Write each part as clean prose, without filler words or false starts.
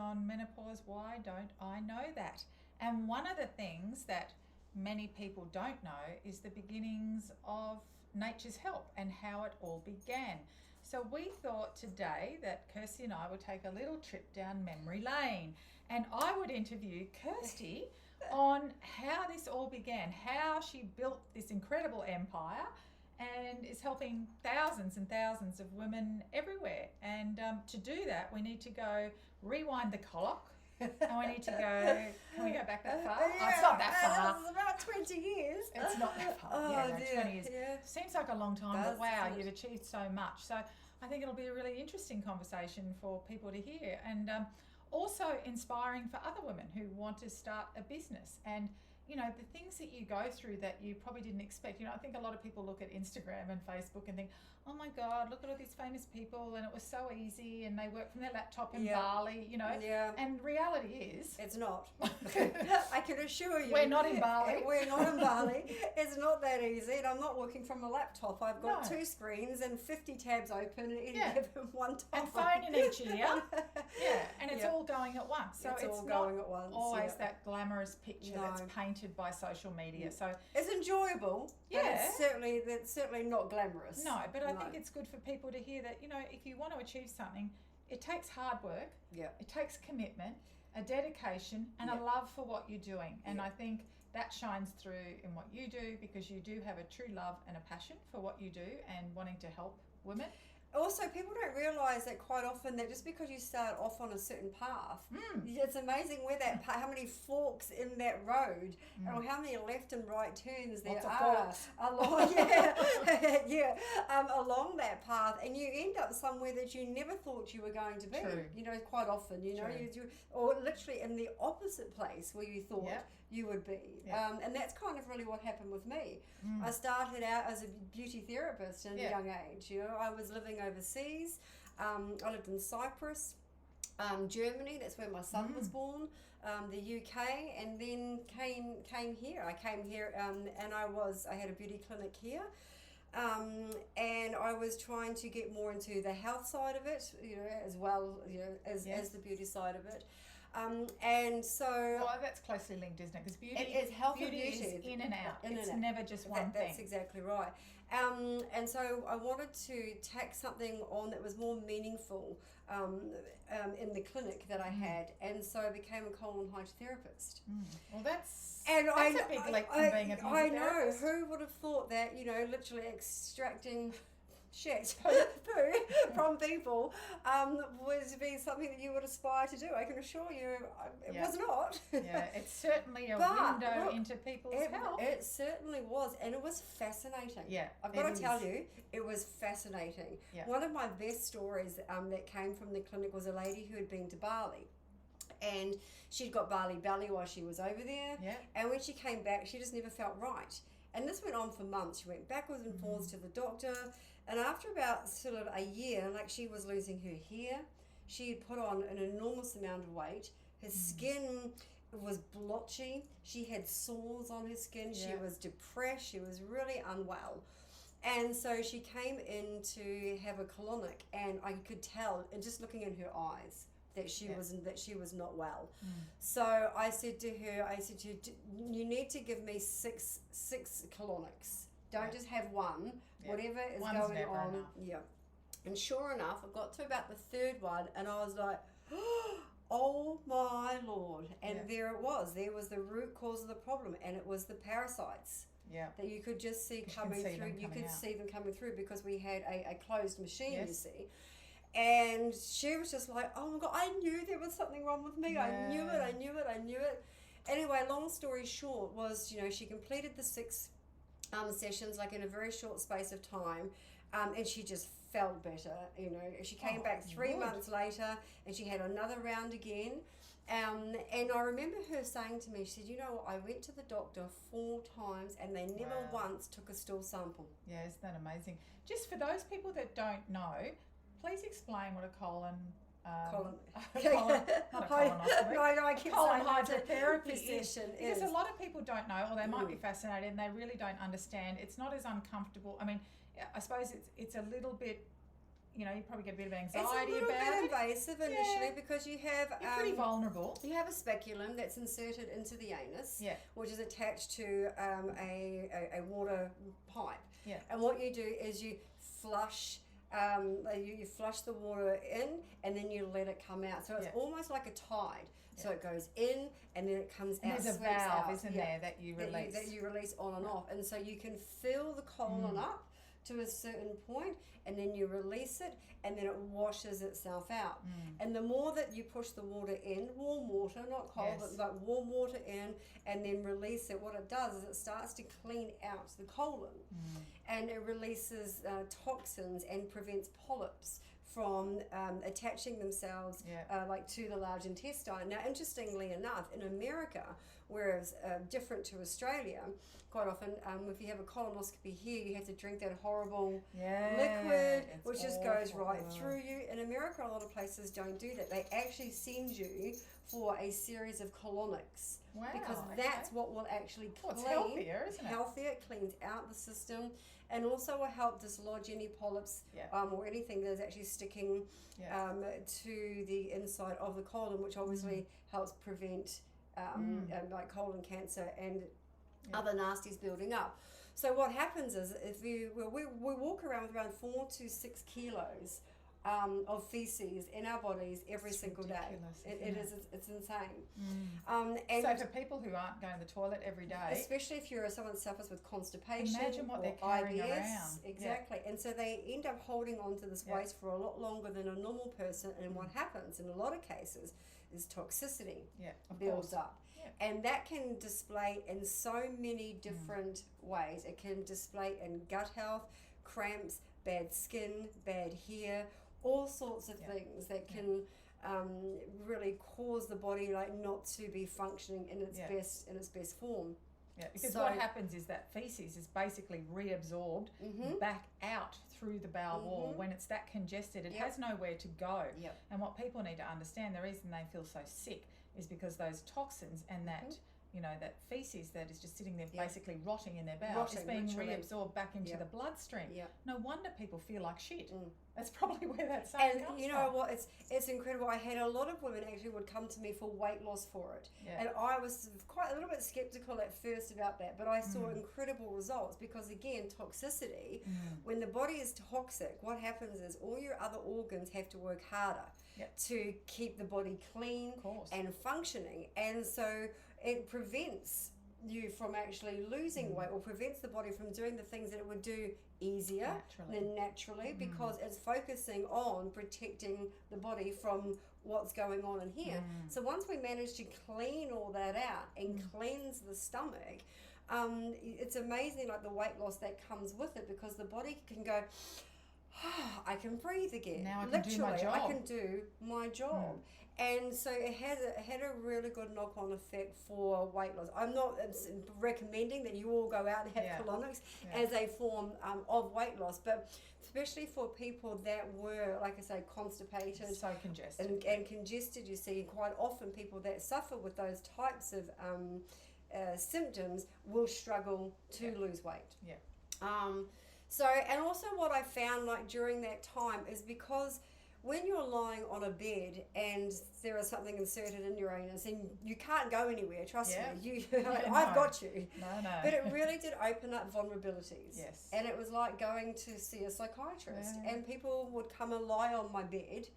on menopause. Why don't I know that? And one of the things that many people don't know is the beginnings of nature's help and how it all began. So we thought today that Kirsty and I would take a little trip down memory lane, and I would interview Kirsty on how this all began, how she built this incredible empire and is helping thousands and thousands of women everywhere. And to do that, we need to go rewind the clock. And we need to go, can we go back that far? Yeah, oh, it's not that far. It's about 20 years. It's not that far. Oh, yeah, no, dear. 20 years. Yeah. Seems like a long time, Does, but wow, doesn't it? you've achieved so much. So I think it'll be a really interesting conversation for people to hear, and also inspiring for other women who want to start a business. And you know, the things that you go through that you probably didn't expect. You know, I think a lot of people look at Instagram and Facebook and think, oh my God, look at all these famous people and it was so easy and they work from their laptop in Bali, you know. Yeah. And reality is... It's not. I can assure you. We're not in Bali. We're not in Bali. It's not that easy, and I'm not working from a laptop. I've got No. 2 screens and 50 tabs open at any Yeah. given one time. And phone in each ear. Yeah, and it's Yeah. all going at once. So It's it's all not going at once, always yeah. that glamorous picture that's No. painted by social media. So It's enjoyable, but Yeah. it's certainly not glamorous. no, but I No. think it's good for people to hear that, you know, if you want to achieve something, it takes hard work, Yeah. it takes commitment, a dedication, and a Yeah. love for what you're doing. And Yeah. I think that shines through in what you do, because you do have a true love and a passion for what you do and wanting to help women. Also, people don't realise that quite often that just because you start off on a certain path, it's amazing where that how many forks in that road, or how many left and right turns there Lots of are forks. along, along that path, and you end up somewhere that you never thought you were going to be. True. You know, quite often, you know, True. or literally in the opposite place where you thought Yep. you would be. Yep. And that's kind of really what happened with me. I started out as a beauty therapist at a young age. You know, I was living overseas. I lived in Cyprus, Germany. That's where my son was born. The UK, and then came here. I came here, and I had a beauty clinic here. And I was trying to get more into the health side of it, you know, as well, you know, as the beauty side of it. And so Well, that's closely linked, isn't it? Because beauty, it's health and beauty beauty. is in and out. In and It's out. never just one That's thing. exactly right. And so I wanted to tack something on that was more meaningful in the clinic that I had, and so I became a colon hydrotherapist. Well, that's A big leap from being a beauty I know. therapist. Who would have thought that, you know, literally extracting shit, poo from people would be something that you would aspire to do. I can assure you it Yeah. was not. Yeah, it's certainly a But, window look, into people's health. It certainly was, and it was fascinating. Yeah, I've got it to tell is. you, it was fascinating. Yeah. One of my best stories that came from the clinic was a lady who had been to Bali. And she'd got Bali belly while she was over there. Yeah. And when she came back, she just never felt right. And this went on for months. She went backwards and forwards to the doctor. And after about sort of a year, like, she was losing her hair. She had put on an enormous amount of weight. Her skin was blotchy. She had sores on her skin. She Yeah. was depressed. She was really unwell. And so she came in to have a colonic, and I could tell, and just looking in her eyes, that she was not well. So I said to her, you need to give me six colonics. Don't just have one. Yeah. Whatever is One's going never on. enough. Yeah. And sure enough, I got to about the 3rd one, and I was like, oh my Lord. And there it was. There was the root cause of the problem, and it was the parasites. Yeah. That you could just see You can coming see them through. You coming could out. see them coming through because we had a closed machine, you Yes. see. And she was just like, oh my God, I knew there was something wrong with me. I knew it. Anyway, long story short was, you know, she completed the 6 sessions, like, in a very short space of time. And she just felt better, you know. She came back 3 good. months later, and she had another round again. And I remember her saying to me, she said, you know what, I went to the doctor 4 times, and they never Wow. once took a stool sample. Yeah, isn't that amazing? Just for those people that don't know, please explain what a colon... Colon. not a colonoscopy. No, I keep colon saying that's a hydrotherapy is. session Because is. a lot of people don't know, or they might be fascinated and they really don't understand. It's not as uncomfortable. I mean, I suppose it's a little bit, you probably get a bit of It's anxiety a little about bit it. invasive initially because you have You're pretty vulnerable. you have a speculum that's inserted into the anus, which is attached to a water pipe. Yeah. And what you do is you flush. You flush the water in and then you let it come out. So it's almost like a tide. So it goes in and then it comes out. There's a valve, isn't there, that you release? That you release on and off. And so you can fill the colon up to a certain point and then you release it and then it washes itself out. And the more that you push the water in, warm water, not cold, but warm water in and then release it, what it does is it starts to clean out the colon and it releases toxins and prevents polyps from attaching themselves to the large intestine. Now, interestingly enough, in America, whereas different to Australia, quite often if you have a colonoscopy here, you have to drink that horrible liquid, which just goes right through you. In America, a lot of places don't do that. They actually send you for a series of colonics. Wow, because that's what will actually clean. It's healthier, isn't it? Healthier, it cleans out the system, and also will help dislodge any polyps or anything that is actually sticking to the inside of the colon, which obviously helps prevent like colon cancer and other nasties building up. So what happens is we walk around with around 4 to 6 kilos of feces in our bodies every single day. It's insane. And so for people who aren't going to the toilet every day, especially if you're someone that suffers with constipation, imagine what or they're carrying IBS, around. exactly. And so they end up holding on to this waste for a lot longer than a normal person. And what happens in a lot of cases is toxicity builds up. And that can display in so many different ways. It can display in gut health, cramps, bad skin, bad hair, all sorts of things that can really cause the body not to be functioning in its best form. Yeah, because what happens is that feces is basically reabsorbed back out through the bowel wall. When it's that congested, it has nowhere to go. And what people need to understand, the reason they feel so sick is because those toxins and that that feces that is just sitting there basically rotting in their bowel is being reabsorbed back into the bloodstream. No wonder people feel like shit. That's probably where that saying comes from. And you know what, it's incredible. I had a lot of women actually would come to me for weight loss for it. And I was quite a little bit skeptical at first about that, but I saw incredible results because, again, toxicity, when the body is toxic, what happens is all your other organs have to work harder to keep the body clean and functioning. And so it prevents you from actually losing weight, or prevents the body from doing the things that it would do easier than naturally, because it's focusing on protecting the body from what's going on in here. So once we manage to clean all that out and cleanse the stomach, it's amazing, like the weight loss that comes with it, because the body can go, I can breathe again. Now I can do my job. I can do my job. And so it had a really good knock-on effect for weight loss. I'm not recommending that you all go out and have colonics as a form of weight loss, but especially for people that were, like I say, constipated, so congested, and congested. You see quite often people that suffer with those types of symptoms will struggle to lose weight. So, and also what I found during that time is because when you're lying on a bed and there is something inserted in your anus and you can't go anywhere, trust me, I've got you. No. But it really did open up vulnerabilities. And it was like going to see a psychiatrist, and people would come and lie on my bed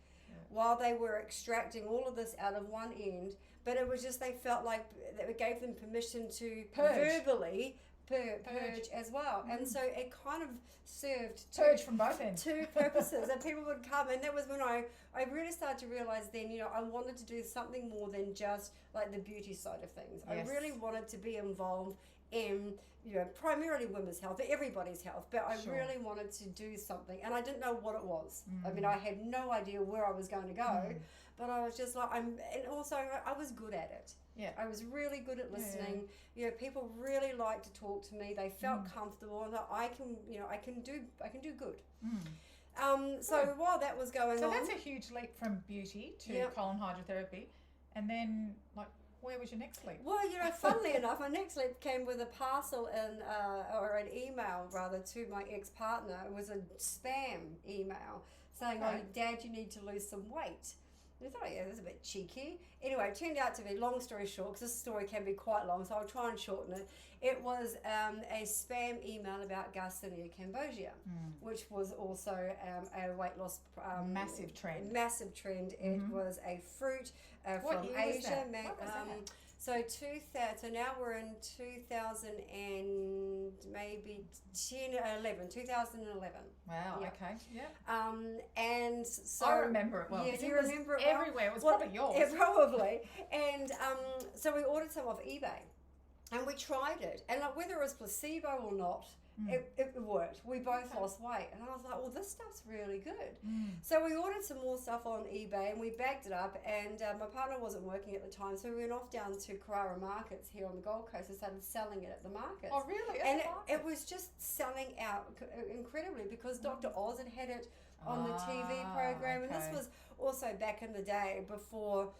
while they were extracting all of this out of one end, but it was just, they felt like that it gave them permission to verbally purge as well. And so it kind of served purge from both ends, two purposes. And people would come, and that was when I really started to realize then, I wanted to do something more than just like the beauty side of things. I really wanted to be involved in primarily women's health, everybody's health, but I really wanted to do something, and I didn't know what it was. I mean, I had no idea where I was going to go, but I was just like, and also I was good at it. I was really good at listening. People really liked to talk to me. They felt comfortable, and I can do good. So while that was going on, so that's a huge leap from beauty to colon hydrotherapy, and then where was your next leap? Well, funnily enough, my next leap came with a parcel or an email rather to my ex-partner. It was a spam email saying, "Oh, Dad, you need to lose some weight." And I thought, yeah, that's a bit cheeky. Anyway, it turned out to be, long story short, because this story can be quite long, so I'll try and shorten it. It was a spam email about Garcinia cambogia, which was also a weight loss massive trend. Massive trend. It was a fruit from Asia. What was that? So now we're in 2011. Wow. Yeah. Okay. Yeah. And so I remember it well. Yeah, you remember it well? Everywhere. It was probably yours. Yeah, probably. And so we ordered some off eBay, and we tried it, and like whether it was placebo or not, it worked. We both lost weight, and I was like, well, this stuff's really good. So we ordered some more stuff on eBay, and we bagged it up, and my partner wasn't working at the time, so we went off down to Carrara Markets here on the Gold Coast and started selling it at the markets. Oh, really? And it was just selling out incredibly, because Dr. Oz had it on the TV program, and this was also back in the day before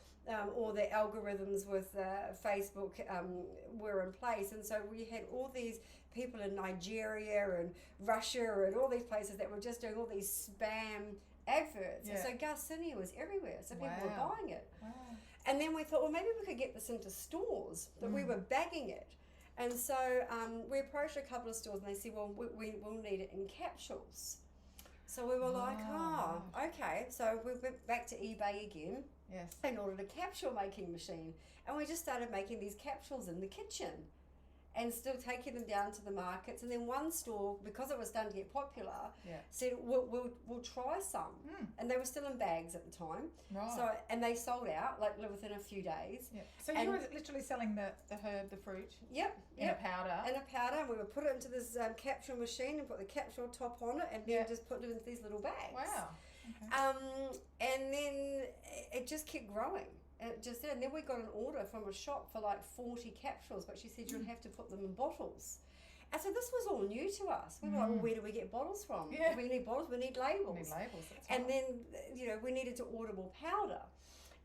all the algorithms with Facebook were in place, and so we had all these people in Nigeria and Russia and all these places that were just doing all these spam adverts. And so Garcinia was everywhere, so people were buying it. And then we thought, well, maybe we could get this into stores, that we were bagging it. And so we approached a couple of stores, and they said, well, we will need it in capsules. So we were like, oh, okay. So we went back to eBay again and ordered a capsule making machine. And we just started making these capsules in the kitchen and still taking them down to the markets. And then one store, because it was starting to get popular, said, we'll try some. And they were still in bags at the time. Right. So, and they sold out like within a few days. So you were literally selling the herb, the fruit? In a powder? In a powder. And we would put it into this capsule machine and put the capsule top on it, and then just put it into these little bags. Wow. Okay. And then it just kept growing. And then we got an order from a shop for like 40 capsules, but she said you'd have to put them in bottles. And so this was all new to us. We were like, well, where do we get bottles from? We need bottles, we need labels. We need labels, that's and right. then, we needed to order more powder.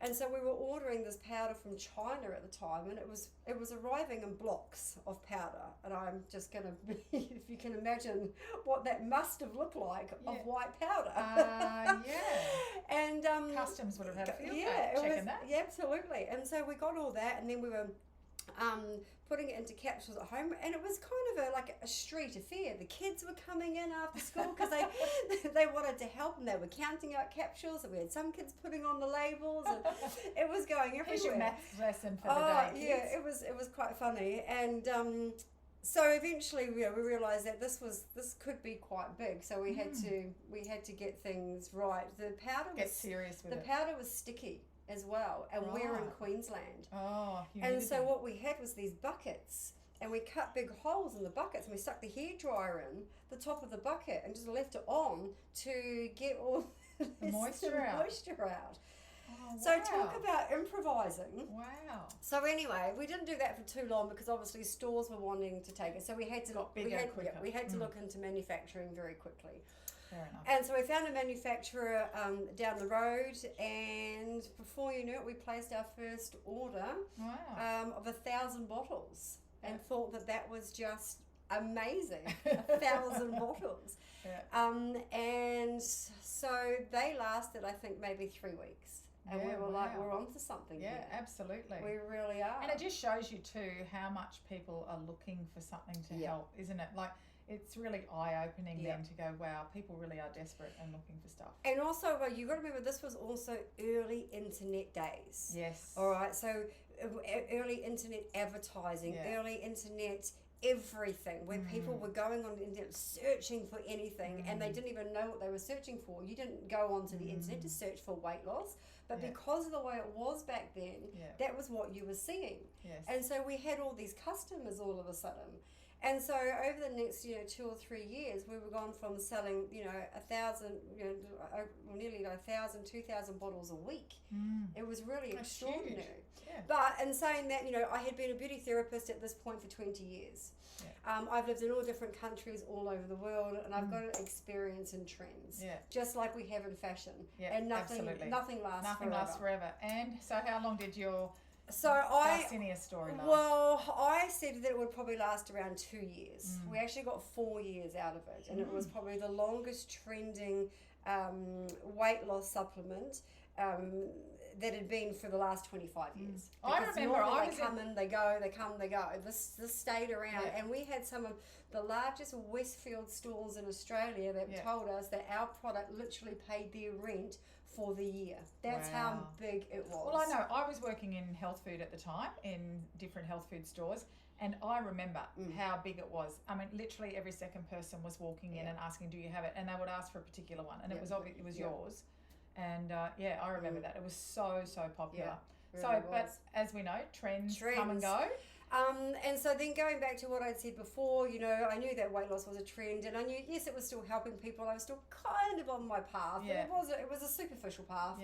And so we were ordering this powder from China at the time, and it was arriving in blocks of powder. And I'm just going to, if you can imagine what that must have looked like of white powder. And Customs would have had a field checking that. Yeah, absolutely. And so we got all that, and then we were putting it into capsules at home, and it was kind of like a street affair. The kids were coming in after school because they wanted to help, and they were counting out capsules, and we had some kids putting on the labels, and it was going everywhere. Here's your maths lesson for the day, kids. It was quite funny. And so eventually we realised that this could be quite big, so we had to get things right. The powder powder was sticky as well, and we're in Queensland. And so what we had was these buckets, and we cut big holes in the buckets, and we stuck the hairdryer in the top of the bucket and just left it on to get all the moisture out. Oh, so talk about improvising. Wow. So anyway, we didn't do that for too long because obviously stores were wanting to take it, so we had to we had to look into manufacturing very quickly. Fair enough. And so we found a manufacturer down the road, and before you knew it, we placed our first order of 1,000 bottles, and thought that was just amazing. 1,000 bottles. And so they lasted, I think, maybe 3 weeks. And we were like, we're onto something here. Yeah, absolutely. We really are. And it just shows you too how much people are looking for something to help, isn't it? Like, it's really eye-opening then to go, wow, people really are desperate and looking for stuff. And also, well, you've got to remember, this was also early internet days. Yes. All right, so early internet advertising, early internet everything, where people were going on the internet searching for anything, and they didn't even know what they were searching for. You didn't go onto the internet to search for weight loss, but because of the way it was back then, that was what you were seeing. Yes. And so we had all these customers all of a sudden. And so over the next 2 or 3 years, we were gone from selling 1,000, nearly 1,000, 2,000 bottles a week. It was really extraordinary. Yeah. But in saying that, I had been a beauty therapist at this point for 20 years. I've lived in all different countries all over the world, and I've got an experience in trends, just like we have in fashion. And nothing lasts forever. And so how long did your Garcinia story last? Well, I said that it would probably last around 2 years. We actually got 4 years out of it, and it was probably the longest trending weight loss supplement that had been for the last 25 years. I remember they come and they go, they come, they go. This stayed around, and we had some of the largest Westfield stores in Australia that told us that our product literally paid their rent for the year. That's how big it was. Well, I know. I was working in health food at the time, in different health food stores, and I remember how big it was. I mean, literally every second person was walking in and asking, do you have it? And they would ask for a particular one, and it was obvious it was yours. And I remember that. It was so popular. Yeah, really but as we know, trends come and go. And so then going back to what I'd said before, you know, I knew that weight loss was a trend, and I knew, yes, it was still helping people. I was still kind of on my path, but it was a superficial path.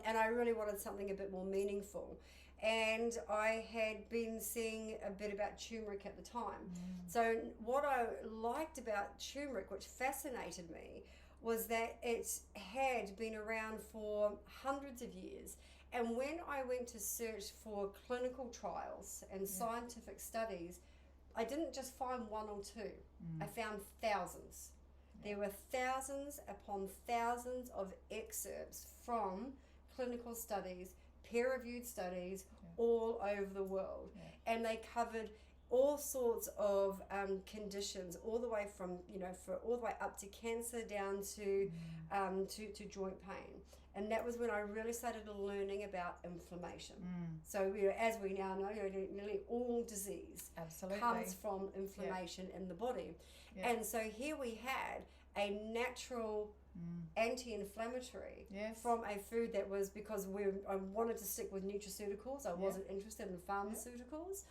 And I really wanted something a bit more meaningful. And I had been seeing a bit about turmeric at the time. So what I liked about turmeric, which fascinated me, was that it had been around for hundreds of years. And when I went to search for clinical trials and scientific studies, I didn't just find one or two. I found thousands. There were thousands upon thousands of excerpts from clinical studies, peer-reviewed studies all over the world. And they covered all sorts of conditions, all the way from, all the way up to cancer down to joint pain. And that was when I really started learning about inflammation. So as we now know, nearly all disease comes from inflammation in the body. And so here we had a natural anti-inflammatory from a food that was, because I wanted to stick with nutraceuticals. I wasn't interested in pharmaceuticals.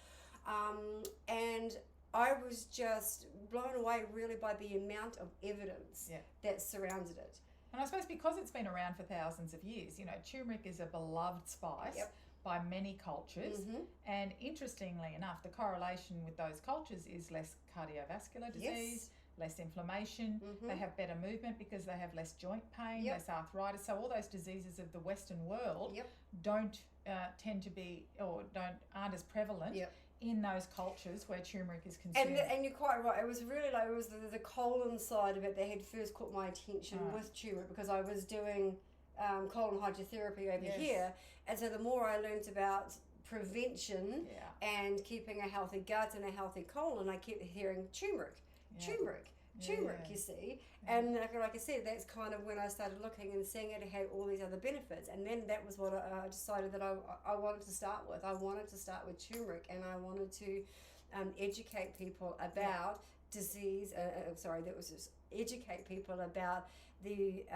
And I was just blown away really by the amount of evidence that surrounded it. And I suppose because it's been around for thousands of years, turmeric is a beloved spice by many cultures. And interestingly enough, the correlation with those cultures is less cardiovascular disease, less inflammation. They have better movement because they have less joint pain, less arthritis. So all those diseases of the Western world don't tend to be, or aren't as prevalent in those cultures where turmeric is consumed. And you're quite right. It was really like, it was the colon side of it that had first caught my attention with turmeric, because I was doing colon hydrotherapy over here. And so the more I learned about prevention and keeping a healthy gut and a healthy colon, I kept hearing turmeric, you see. And like I said, that's kind of when I started looking and seeing it had all these other benefits. And then that was what I decided that I wanted to start with. I wanted to start with turmeric, and I wanted to educate people about disease. Educate people about the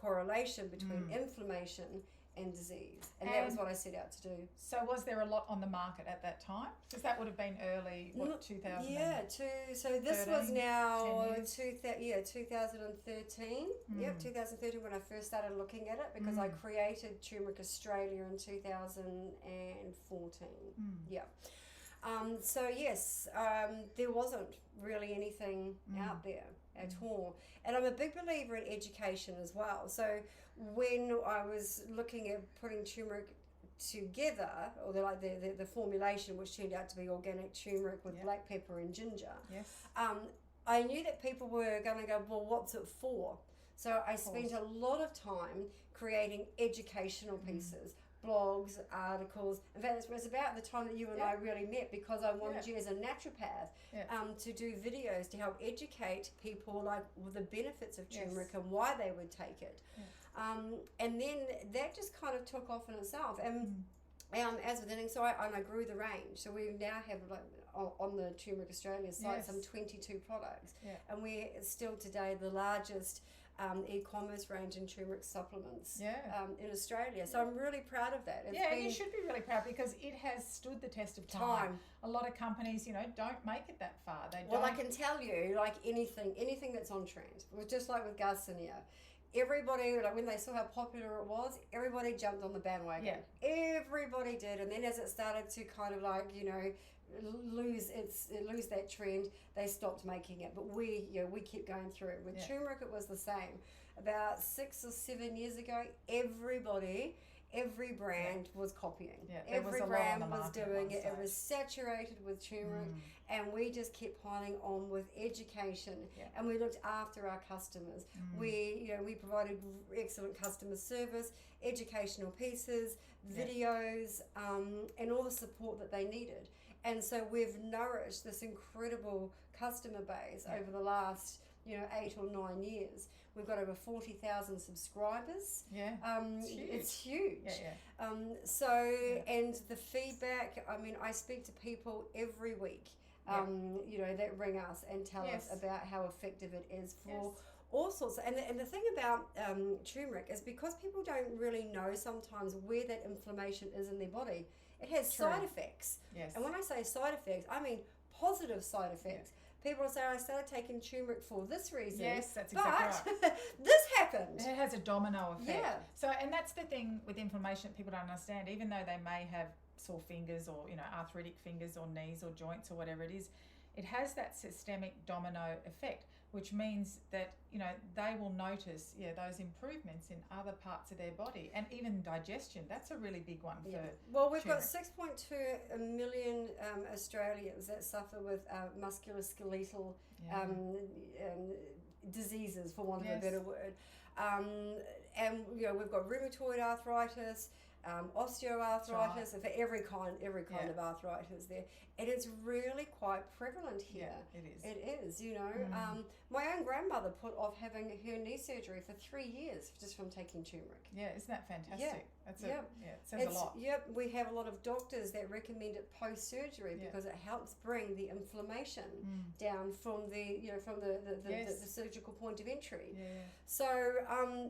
correlation between inflammation and disease, and that was what I set out to do. So was there a lot on the market at that time? Because that would have been early, 2000? So this was now 2013. 2013 when I first started looking at it, because I created Turmeric Australia in 2014. So yes, there wasn't really anything out there at all. And I'm a big believer in education as well. So when I was looking at putting turmeric together, or the formulation, which turned out to be organic turmeric with black pepper and ginger, I knew that people were going to go, well, what's it for? So I spent a lot of time creating educational pieces, blogs, articles. In fact, it was about the time that you and I really met, because I wanted you as a naturopath to do videos to help educate people with the benefits of turmeric and why they would take it. And then that just kind of took off in itself. And as with anything, so I grew the range. So we now have, on the Turmeric Australia site, some 22 products. And we're still today the largest e-commerce range in turmeric supplements in Australia. So I'm really proud of that. And you should be really proud, because it has stood the test of time. A lot of companies, don't make it that far. Well, I can tell you, like anything that's on trend, it was just like with Garcinia. Everybody, when they saw how popular it was, everybody jumped on the bandwagon. Everybody did. And then as it started to kind of lose that trend, they stopped making it. But we kept going through it. With turmeric, it was the same. About 6 or 7 years ago, everybody every brand was copying. Yeah, there was every a lot brand on the was market at doing one it. It stage. was saturated with turmeric, and we just kept piling on with education, and we looked after our customers. We provided excellent customer service, educational pieces, videos, and all the support that they needed. And so we've nourished this incredible customer base over the last 8 or 9 years. We've got over 40,000 subscribers. Yeah, it's huge. Yeah. And the feedback, I mean, I speak to people every week, that ring us and tell us about how effective it is for all sorts. And the thing about turmeric is because people don't really know sometimes where that inflammation is in their body, it has side effects. Yes. And when I say side effects, I mean positive side effects. People say, I started taking turmeric for this reason. Yes, that's exactly right. This happened. It has a domino effect. Yeah. So, and that's the thing with inflammation that people don't understand. Even though they may have sore fingers or, arthritic fingers or knees or joints or whatever it is, it has that systemic domino effect, which means that, they will notice, those improvements in other parts of their body, and even digestion. That's a really big one for Well, we've turmeric. got 6.2 million Australians that suffer with musculoskeletal diseases, for want of a better word. And we've got rheumatoid arthritis, osteoarthritis, for every kind of arthritis there, and it's really quite prevalent here. Yeah, it is. My own grandmother put off having her knee surgery for 3 years just from taking turmeric. Yeah, isn't that fantastic? Yeah. It says a lot. Yep, we have a lot of doctors that recommend it post-surgery because it helps bring the inflammation down from the surgical point of entry. Yeah. So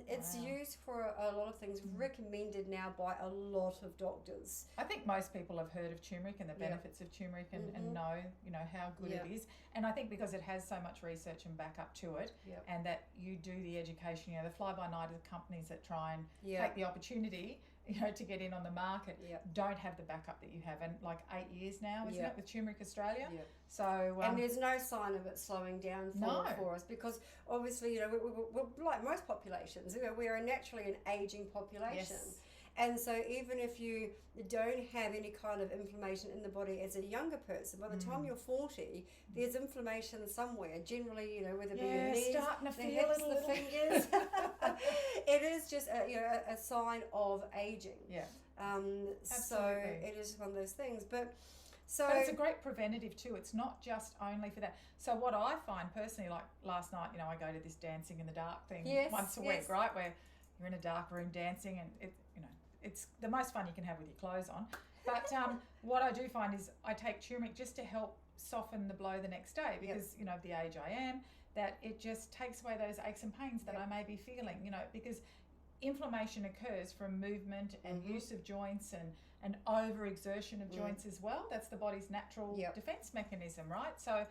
it's used for a lot of things, recommended now by a lot of doctors. I think most people have heard of turmeric and the benefits of turmeric and know how good it is. And I think because it has so much research and backup to it, and that you do the education, the fly-by-night of the companies that try and take the opportunity, to get in on the market, don't have the backup that you have. And like 8 years now, isn't it, with Turmeric Australia? Yeah. So and there's no sign of it slowing down for us, because obviously, we're like most populations, we are naturally an aging population. Yes. And so even if you don't have any kind of inflammation in the body as a younger person, by the time you're 40, there's inflammation somewhere, generally, whether it be your knees, starting to the feel hips, it a the fingers. It is just a sign of aging. Yeah. So it is one of those things. But it's a great preventative too. It's not just only for that. So what I find personally, like last night, I go to this dancing in the dark thing once a week, right? Where you're in a dark room dancing, and it's the most fun you can have with your clothes on. But what I do find is I take turmeric just to help soften the blow the next day, because of the age I am, that it just takes away those aches and pains that I may be feeling, because inflammation occurs from movement and use of joints and overexertion of joints as well. That's the body's natural defense mechanism, right? So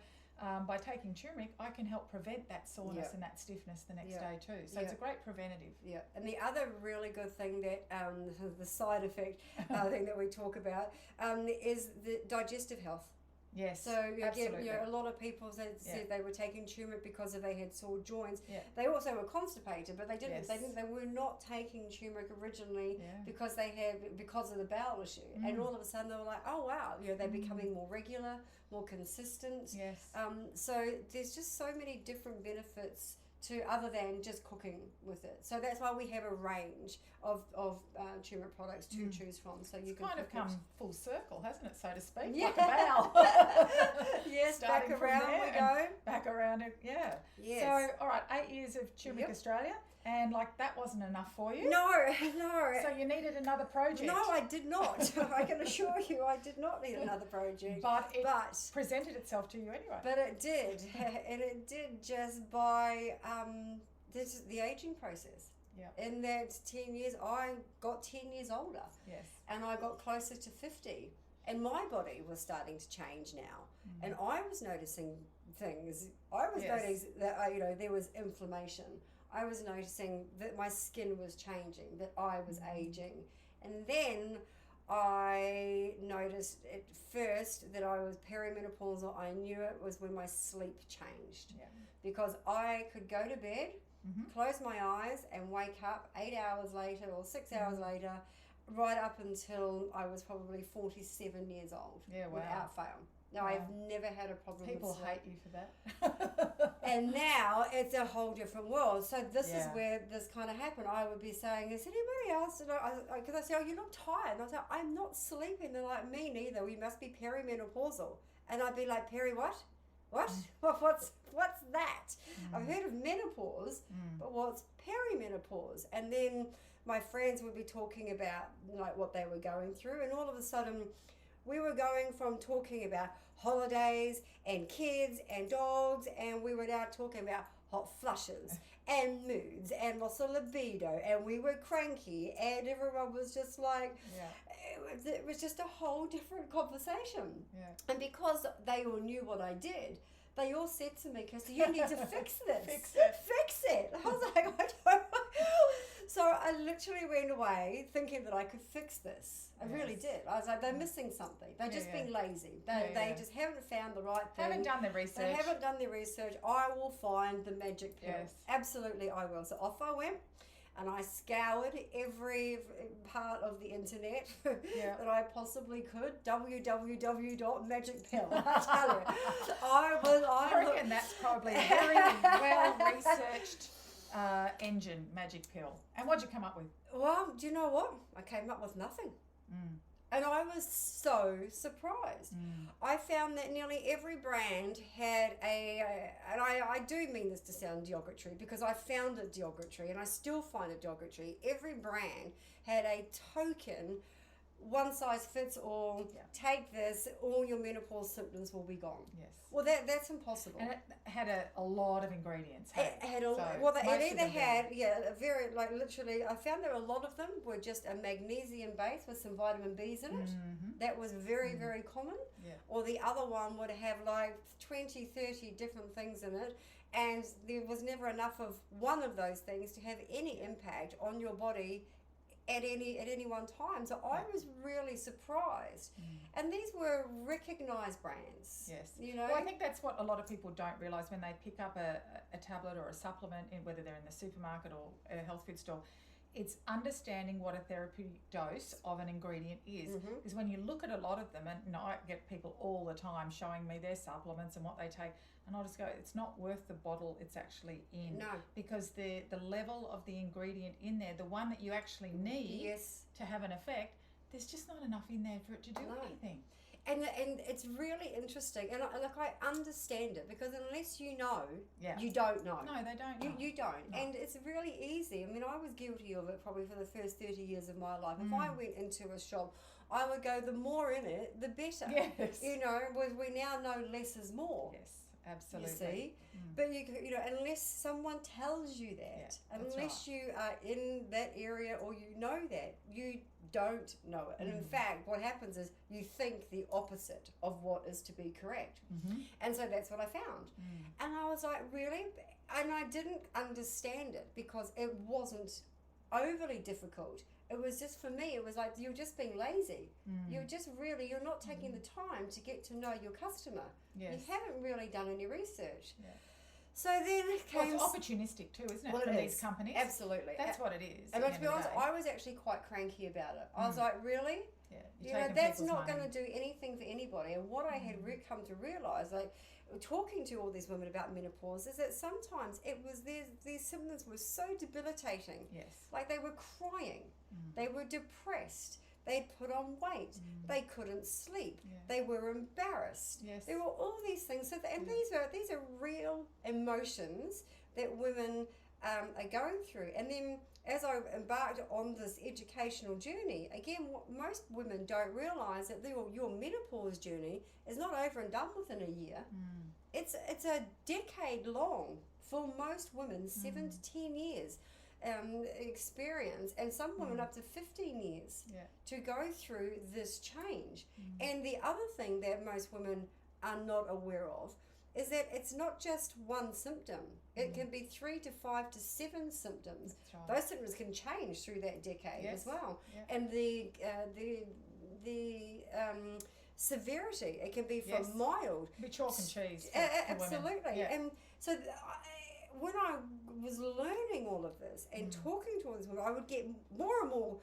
by taking turmeric, I can help prevent that soreness and that stiffness the next day too. So it's a great preventative. Yeah, and the other really good thing that the side effect thing that we talk about is the digestive health. Yes, so absolutely. A lot of people said they were taking turmeric because they had sore joints. Yeah. They also were constipated, but they didn't. Yes. They were not taking turmeric originally because of the bowel issue. And all of a sudden they were like, oh wow, they're becoming more regular, more consistent. Yes. So there's just so many different benefits to other than just cooking with it. So that's why we have a range of turmeric products to choose from. So you can kind of come full circle, hasn't it, so to speak? Yeah. Like a bow. Yes, back around we go. Back around it, yeah. Yes. So, all right, 8 years of Turmeric Australia, and that wasn't enough for you. No. So you needed another project. No, I did not. I can assure you, I did not need another project. But it presented itself to you anyway. But it did, and it did just by the aging process. Yeah. In that 10 years, I got 10 years older. Yes. And I got closer to 50. And my body was starting to change now. And I was noticing things. I was noticing that there was inflammation. I was noticing that my skin was changing, that I was aging. And then I noticed at first that I was perimenopausal. I knew it was when my sleep changed. Yeah. Because I could go to bed, close my eyes and wake up 8 hours later or 6 hours later right up until I was probably 47 years old. Yeah, wow. Without fail. No, Wow. I've never had a problem People with sleep. hate you for that. And now it's a whole different world. So this is Yeah. where this kind of happened. I would be saying, is anybody else? Because I say, oh, you look tired. And I say, I'm not sleeping. They're like, me neither. We must be perimenopausal. And I'd be like, peri what? What? What's that? I've heard of menopause, but what's perimenopause? And then my friends would be talking about like what they were going through, and all of a sudden we were going from talking about holidays and kids and dogs, and we were now talking about hot flushes and moods and loss of libido, and we were cranky, and everyone was just like, it was just a whole different conversation. Yeah. And because they all knew what I did, they all said to me, Kirsty, you need to fix this. Fix it. Fix it. I was like, I don't know. So I literally went away thinking that I could fix this. I really did. I was like, they're missing something. They're just being lazy. They just haven't found the right thing. Haven't done the research. They haven't done their research. I will find the magic pill. Yes. Absolutely, I will. So off I went. And I scoured every part of the internet that I possibly could. www.magicpill. I tell you, I reckon that's probably a very well researched engine, Magic Pill. And what'd you come up with? Well, do you know what? I came up with nothing. And I was so surprised. I found that nearly every brand had and I do mean this to sound derogatory because I found it derogatory and I still find it derogatory. Every brand had a token, one size fits all, take this, all your menopause symptoms will be gone. Yes. Well, that's impossible. And it had a lot of ingredients. It had a very, like literally, I found that a lot of them were just a magnesium base with some vitamin B's in it. That was very, very common. Yeah. Or the other one would have like 20, 30 different things in it. And there was never enough of one of those things to have any impact on your body at any one time. So I was really surprised. And these were recognised brands. Yes. You know? Well, I think that's what a lot of people don't realise when they pick up a tablet or a supplement, whether they're in the supermarket or a health food store. It's understanding what a therapeutic dose of an ingredient is. Because when you look at a lot of them, and I get people all the time showing me their supplements and what they take, and I'll just go, it's not worth the bottle it's actually in. No. Because the level of the ingredient in there, the one that you actually need to have an effect, there's just not enough in there for it to do anything. And it's really interesting, and I understand it because unless you know, you don't know. No, they don't know. You don't, No. and it's really easy. I mean, I was guilty of it probably for the first 30 years of my life. If I went into a shop, I would go, the more in it, the better. Yes. You know, we now know less is more. Yes, absolutely. You see, but you know, unless someone tells you that, unless you are in that area or you know that, you don't know it. And in fact, what happens is you think the opposite of what is to be correct. And so that's what I found. And I was like, really? And I didn't understand it because it wasn't overly difficult. It was just, for me, it was like you're just being lazy. You're not taking the time to get to know your customer. Yes. You haven't really done any research. Yeah. So then came... Well, it's opportunistic too, isn't it, Well, from it these is. companies? Absolutely. That's what it is. And at to the be end of honest, the day. I was actually quite cranky about it. I was like, really? Yeah, You know, that's not going to do anything for anybody. And what I had come to realise, like talking to all these women about menopause, is that sometimes it was these symptoms were so debilitating. Yes. Like they were crying, they were depressed, they'd put on weight, they couldn't sleep, they were embarrassed. Yes. There were all these things. So these are real emotions that women are going through. And then as I embarked on this educational journey, again, what most women don't realise that your menopause journey is not over and done within a year. It's a decade long for most women, 7 to 10 years experience, and some women up to 15 years to go through this change. And the other thing that most women are not aware of is that it's not just one symptom. It can be 3 to 5 to 7 symptoms. Right. Those symptoms can change through that decade as well. Yeah. And the severity, it can be from mild. Be chalk and cheese. Absolutely. Yeah. And so when I was learning all of this and talking to all these women, I would get more and more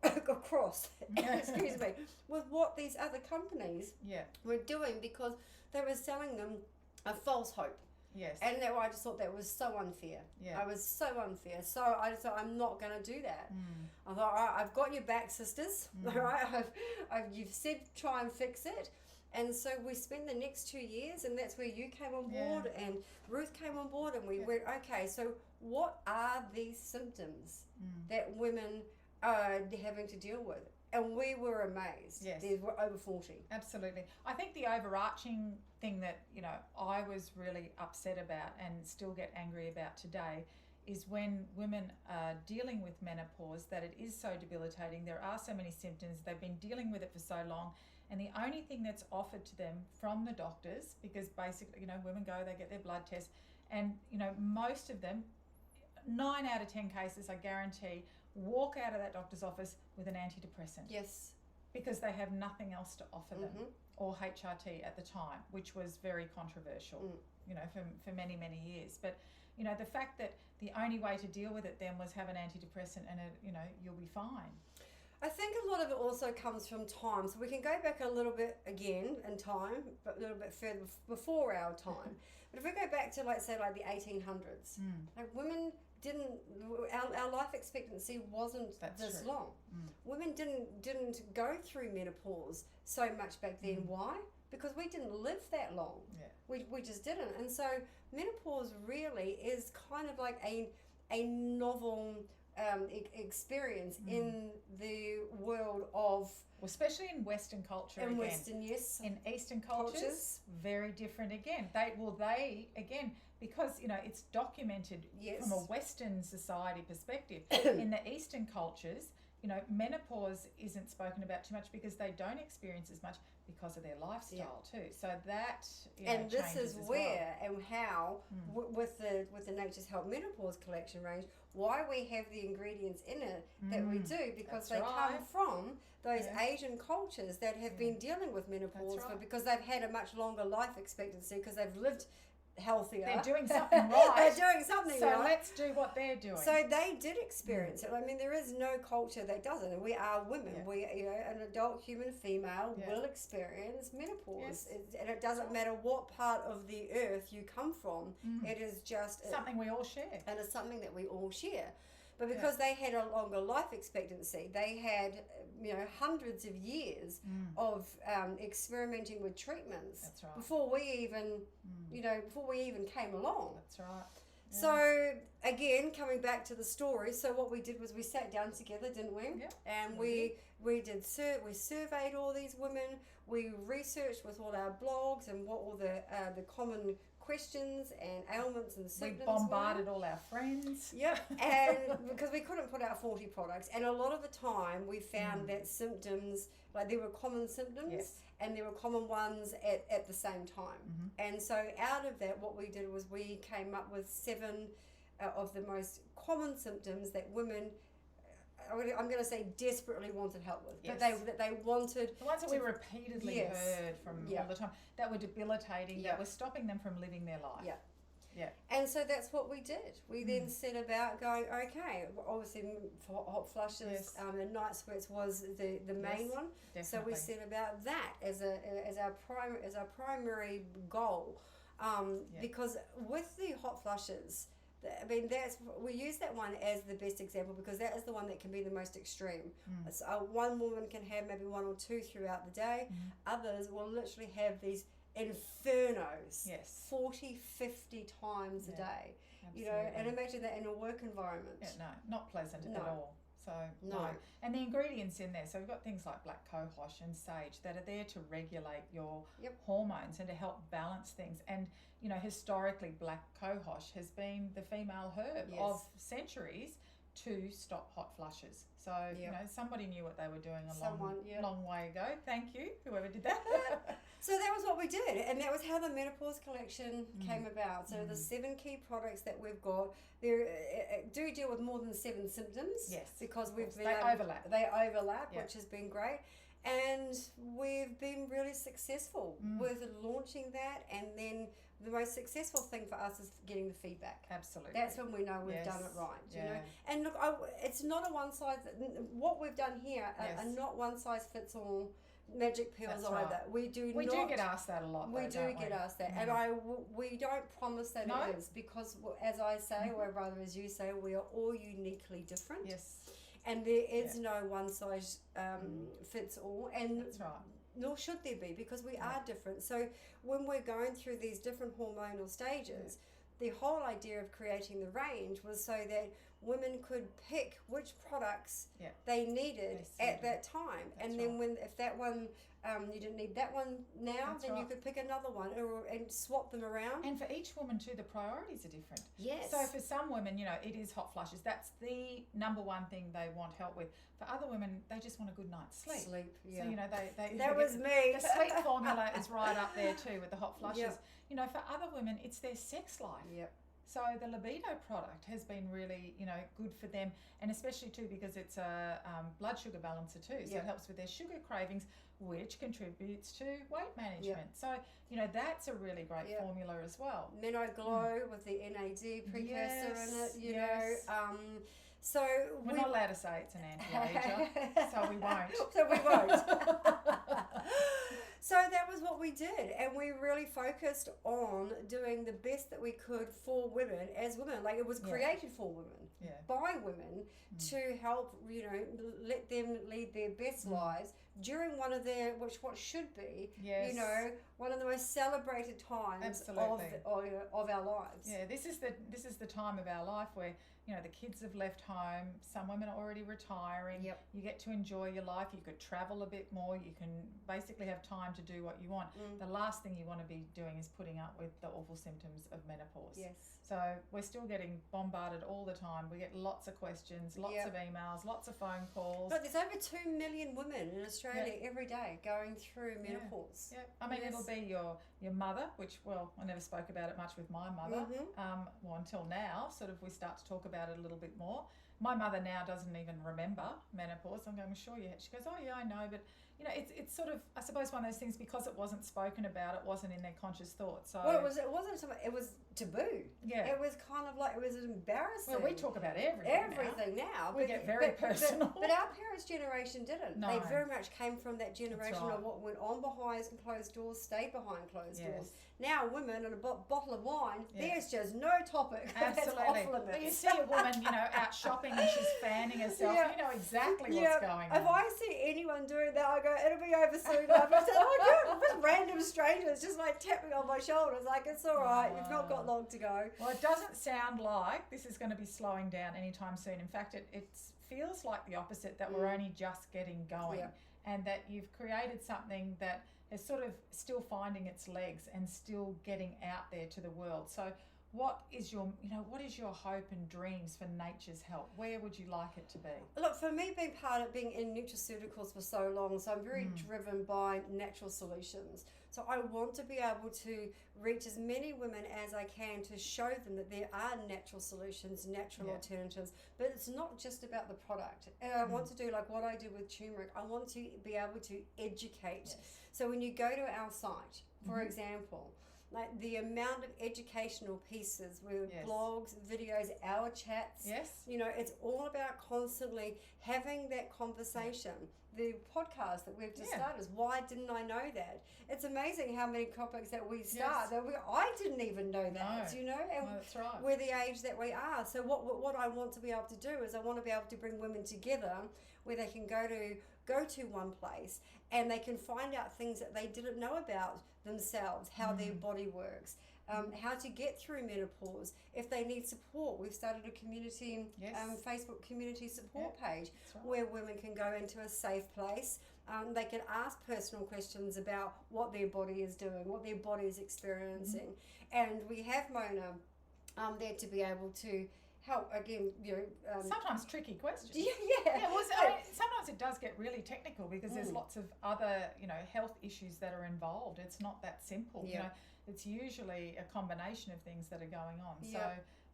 across, excuse me, with what these other companies were doing, because they were selling them a false hope. Yes. And I just thought that was so unfair. Yeah. I was so unfair. So I just thought, I'm not going to do that. I thought, all right, I've got your back, sisters. All right, you've said try and fix it. And so we spent the next 2 years, and that's where you came on board and Ruth came on board, and we went, okay, so what are these symptoms that women are having to deal with? And we were amazed. Yes. There were over 40. Absolutely. I think the overarching thing that, I was really upset about and still get angry about today is when women are dealing with menopause, that it is so debilitating. There are so many symptoms. They've been dealing with it for so long. And the only thing that's offered to them from the doctors, because basically, women go, they get their blood test, and, most of them, 9 out of 10 cases, I guarantee, walk out of that doctor's office with an antidepressant. Yes. Because they have nothing else to offer them, or HRT at the time, which was very controversial, for many, many years. But, the fact that the only way to deal with it then was have an antidepressant and, you'll be fine. I think a lot of it also comes from time. So we can go back a little bit again in time, but a little bit further before our time. But if we go back to, like the 1800s, like women didn't, our life expectancy wasn't this long. Women didn't go through menopause so much back then. Why? Because we didn't live that long. Yeah. We just didn't. And so menopause really is kind of like a novel experience in the world of... Well, especially in Western culture again. Western, yes. In Eastern cultures, very different again. They again, because, it's documented from a Western society perspective. In the Eastern cultures, menopause isn't spoken about too much because they don't experience as much because of their lifestyle too. So that and this changes is as where and how with the Nature's Help Menopause Collection range, why we have the ingredients in it that we do, because they come from those Asian cultures that have been dealing with menopause because they've had a much longer life expectancy, because they've lived healthier. They're doing something right. They're doing something right. So let's do what they're doing. So they did experience it. I mean, there is no culture that doesn't. And we are women. We, an adult human female will experience menopause. And it doesn't matter what part of the earth you come from. It is just... something we all share. And it's something that we all share. But because they had a longer life expectancy, they had, hundreds of years of experimenting with treatments. That's right. Before we even, before we even came along. That's right. Yeah. So again, coming back to the story, so what we did was we sat down together, didn't we? Yeah. And we surveyed all these women. We researched with all our blogs and what all the common questions and ailments and symptoms. We bombarded all our friends. Yep, and because we couldn't put out 40 products, and a lot of the time we found that symptoms, like there were common symptoms and there were common ones at the same time. And so out of that, what we did was we came up with 7 of the most common symptoms that women, I'm going to say, desperately wanted help with. But they wanted... The ones that we repeatedly heard from all the time, that were debilitating, that were stopping them from living their life. Yeah. And so that's what we did. We then set about going, okay, obviously for hot flushes and night sweats was the main one. Definitely. So we set about that as our primary goal. Because with the hot flushes, I mean, we use that one as the best example because that is the one that can be the most extreme. So one woman can have maybe 1 or 2 throughout the day. Others will literally have these infernos 40, 50 times a day. Absolutely. And imagine that in a work environment. No, not pleasant at all. So no. And the ingredients in there, so we've got things like black cohosh and sage that are there to regulate your hormones and to help balance things. And historically, black cohosh has been the female herb of centuries to stop hot flushes. So somebody knew what they were doing a long way ago. Thank you, whoever did that. So that was what we did, and that was how the Menopause Collection came about. So the 7 key products that we've got, they do deal with more than 7 symptoms. Yes, because they overlap. They overlap, which has been great. And we've been really successful with launching that, and then the most successful thing for us is getting the feedback. Absolutely. That's when we know we've done it right, you know. And look, it's not a one size, what we've done here are not one size fits all magic pills either. Right. We do get asked that a lot. We do get asked that, and we don't promise that it is, because as I say, or rather as you say, we are all uniquely different. Yes. And there is no one size fits all, and that's right. Nor should there be, because we are different. So when we're going through these different hormonal stages, the whole idea of creating the range was so that women could pick which products they needed at that time. That's and then if that one, you didn't need that one now, then you could pick another one and swap them around. And for each woman too, the priorities are different. Yes. So for some women, you know, it is hot flushes. That's the number one thing they want help with. For other women, they just want a good night's sleep. Yeah. So, you know, they that was me. The sleep formula is right up there too with the hot flushes. You know, for other women, it's their sex life. Yep. So the libido product has been really, you know, good for them, and especially too because it's a blood sugar balancer too. So it helps with their sugar cravings, which contributes to weight management. So, you know, that's a really great formula as well. Menoglow with the NAD precursor in it, you know. So we're not allowed to say it's an anti-ager, so we won't. So we won't. So that was what we did, and we really focused on doing the best that we could for women as women. Like, it was created for women, by women, to help, you know, let them lead their best lives during one of their, what should be, you know, one of the most celebrated times of our lives. Yeah, this is the time of our life where, you know, the kids have left home, some women are already retiring, you get to enjoy your life, you could travel a bit more, you can basically have time to do what you want. The last thing you want to be doing is putting up with the awful symptoms of menopause. Yes. So we're still getting bombarded all the time. We get lots of questions, lots of emails, lots of phone calls. But there's over 2 million women in Australia every day going through menopause. Yeah. I mean, it'll be your mother, which, well, I never spoke about it much with my mother, well, until now, sort of we start to talk about it a little bit more. My mother now doesn't even remember menopause. I'm going, sure, she goes, oh yeah, I know, but you know, it's sort of, I suppose, one of those things, because it wasn't spoken about, it wasn't in their conscious thought. So well, it was taboo. Yeah, it was kind of like, it was embarrassing. Well, we talk about everything now. We get very personal. But our parents' generation didn't. No. They very much came from that generation of what went on behind closed doors, stayed behind closed doors. Now, women and a bottle of wine, there's just no topic. Absolutely. That's off limits. But you see a woman, you know, out shopping and she's fanning herself. You know exactly what's going on. If I see anyone doing that, I go, it'll be over soon. I say, oh, just random strangers just like tapping on my shoulders, like, it's all right. You've not got long to go. Well, it doesn't sound like this is going to be slowing down anytime soon. In fact, it feels like the opposite, that we're only just getting going, and that you've created something that is sort of still finding its legs and still getting out there to the world. So what is your hope and dreams for Nature's Help? Where would you like it to be? Look, for me, being in nutraceuticals for so long, so I'm very driven by natural solutions. So I want to be able to reach as many women as I can to show them that there are natural solutions, natural alternatives, but it's not just about the product. And I want to do like what I do with turmeric. I want to be able to educate. Yes. So when you go to our site, for example, like the amount of educational pieces with blogs, videos, our chats, you know, it's all about constantly having that conversation. The podcast that we've just started is, why didn't I know that? It's amazing how many topics that we start that I didn't even know that, you know, and that's right. We're the age that we are. So what I want to be able to do is I want to be able to bring women together where they can go to one place and they can find out things that they didn't know about themselves, how their body works, how to get through menopause. If they need support, we've started a community, Facebook community support page where women can go into a safe place. They can ask personal questions about what their body is doing, what their body is experiencing. And we have Mona there to be able to help, again, you know. Sometimes tricky questions. Well, sometimes it does get really technical because there's lots of other, you know, health issues that are involved. It's not that simple. You know, it's usually a combination of things that are going on. So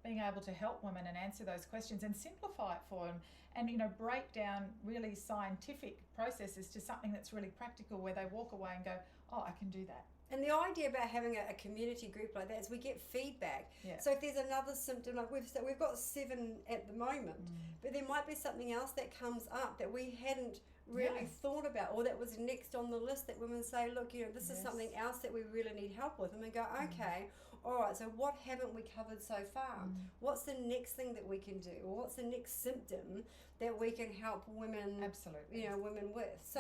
being able to help women and answer those questions and simplify it for them, and break down really scientific processes to something that's really practical, where they walk away and go, oh, I can do that. And the idea about having a community group like that is we get feedback. Yeah. So if there's another symptom, like we've got 7 at the moment, but there might be something else that comes up that we hadn't really thought about, or that was next on the list, that women say, look, this is something else that we really need help with, and we go, okay, all right, so what haven't we covered so far? What's the next thing that we can do, or what's the next symptom that we can help women, women with? So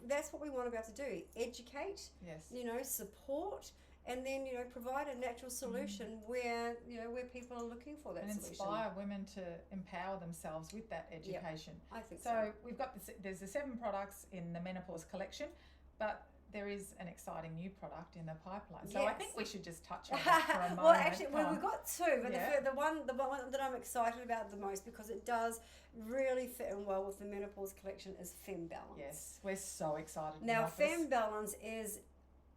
that's what we want to be able to do: educate, support, and then provide a natural solution where where people are looking for that solution. And inspire women to empower themselves with that education. I think so. We've got there's the 7 products in the Menopause collection, but there is an exciting new product in the pipeline. So I think we should just touch on that for a moment. Well, actually, we've got 2, but the one that I'm excited about the most, because it does really fit in well with the Menopause collection, is Fem Balance. Yes, we're so excited. Now, Fem Balance is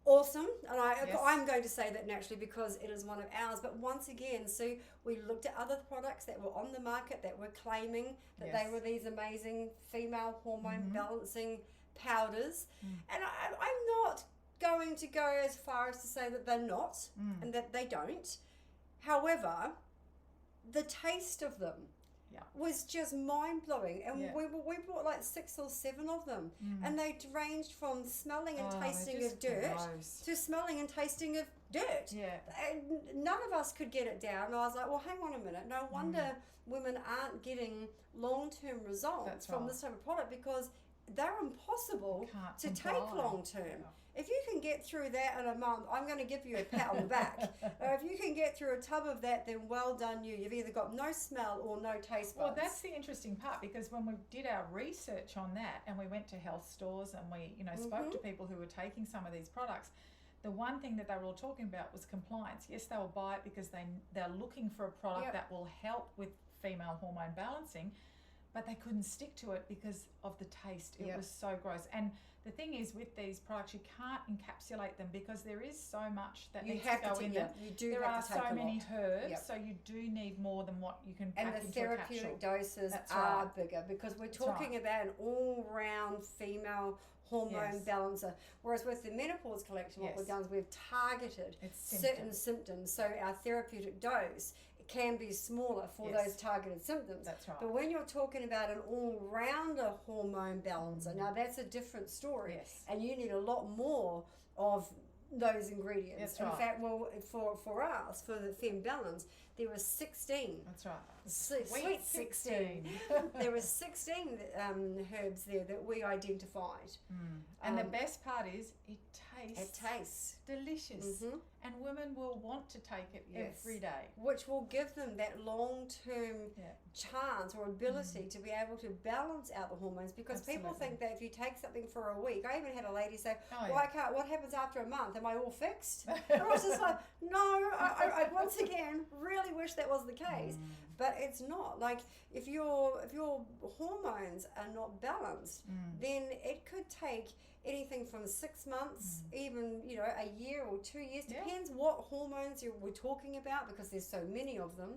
awesome, and I'm going to say that naturally because it is one of ours, but once again, so we looked at other products that were on the market that were claiming that they were these amazing female hormone balancing powders, and I'm not going to go as far as to say that they're not and that they don't. However, the taste of them was just mind-blowing, and we bought like 6 or 7 of them, and they ranged from smelling and tasting of dirt to smelling and tasting of dirt. And none of us could get it down, and I was like, well, hang on a minute, no wonder women aren't getting long-term results from this type of product, because they're impossible to take long-term. If you can get through that in a month, I'm going to give you a pat on the back. If you can get through a tub of that, then well done you. You've either got no smell or no taste buds. Well, that's the interesting part, because when we did our research on that, and we went to health stores and we spoke to people who were taking some of these products, the one thing that they were all talking about was compliance. Yes, they will buy it because they're looking for a product that will help with female hormone balancing, but they couldn't stick to it because of the taste. It was so gross. And the thing is, with these products, you can't encapsulate them because there is so much that needs to go in them. There are so many herbs, so you do need more than what you can pack into a capsule. And the therapeutic doses are bigger, because we're talking about an all-round female hormone balancer. Whereas with the Menopause collection, what we've done is we've targeted certain symptoms. So our therapeutic dose can be smaller for those targeted symptoms. That's right. But when you're talking about an all-rounder hormone balancer, now that's a different story. Yes. And you need a lot more of those ingredients. That's right. In fact, well, for us, for the Fem Balance, there were 16. That's right. Sweet 16. There were 16 herbs there that we identified. And the best part is it tastes delicious. And women will want to take it every day. Which will give them that long-term chance or ability to be able to balance out the hormones, because people think that if you take something for a week, I even had a lady say, what happens after a month? Am I all fixed? And I was just like, no, I once again really wish that was the case. But it's not. Like, if your hormones are not balanced, then it could take anything from 6 months, even a year or 2 years. Depends what hormones we're talking about, because there's so many of them.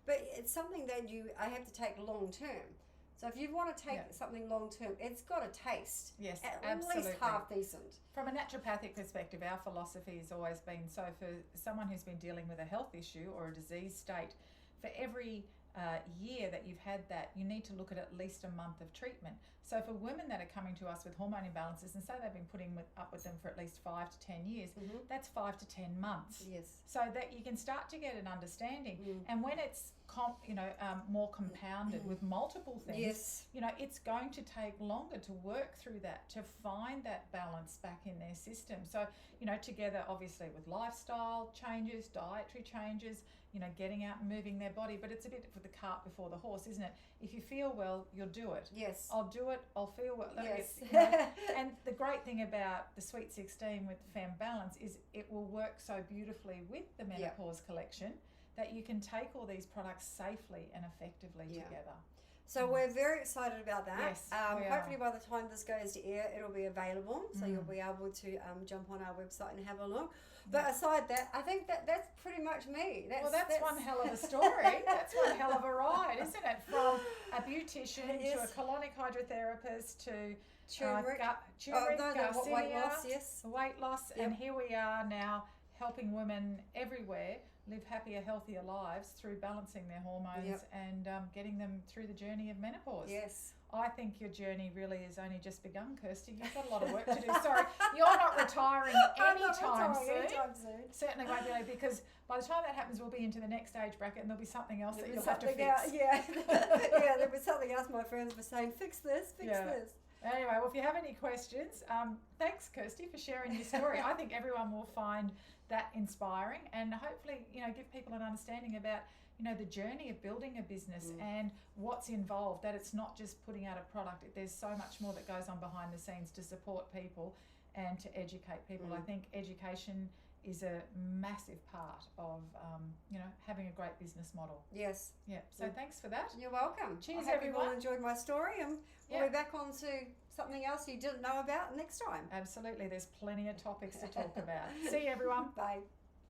But it's something that I have to take long term. So if you want to take something long term, it's got to taste at least half decent. From a naturopathic perspective, our philosophy has always been, so for someone who's been dealing with a health issue or a disease state, for every year that you've had that, you need to look at least a month of treatment. So for women that are coming to us with hormone imbalances, and say they've been putting up with them for at least 5 to 10 years, that's 5 to 10 months. Yes. So that you can start to get an understanding. And when it's more compounded with multiple things, it's going to take longer to work through that, to find that balance back in their system. So, together obviously with lifestyle changes, dietary changes, getting out and moving their body. But it's a bit for the cart before the horse, isn't it? If you feel well, you'll do it. Yes. I'll do it, I'll feel well. Yes. And the great thing about the Sweet 16 with Fem Balance is it will work so beautifully with the Menopause collection that you can take all these products safely and effectively together. So we're very excited about that. Yes, hopefully by the time this goes to air, it'll be available. So you'll be able to jump on our website and have a look. But aside that, I think that's pretty much me. That's one hell of a story. That's one hell of a ride, isn't it? From a beautician to a colonic hydrotherapist to turmeric, weight loss, weight loss, and here we are now helping women everywhere live happier, healthier lives through balancing their hormones and getting them through the journey of menopause. Yes. I think your journey really has only just begun, Kirsty. You've got a lot of work to do. Sorry, you're not retiring anytime soon. Certainly won't be, because by the time that happens, we'll be into the next age bracket and there'll be something else that you'll have to fix. Yeah, there'll be something else my friends were saying, fix this. Anyway, well, if you have any questions, thanks, Kirsty, for sharing your story. I think everyone will find that inspiring and hopefully, give people an understanding about, the journey of building a business and what's involved, that it's not just putting out a product. There's so much more that goes on behind the scenes to support people and to educate people. I think education is a massive part of, having a great business model. Yes. Yeah. So thanks for that. You're welcome. Cheers, I hope everyone. you all enjoyed my story, and we'll be back on to something else you didn't know about next time. Absolutely. There's plenty of topics to talk about. See you, everyone. Bye.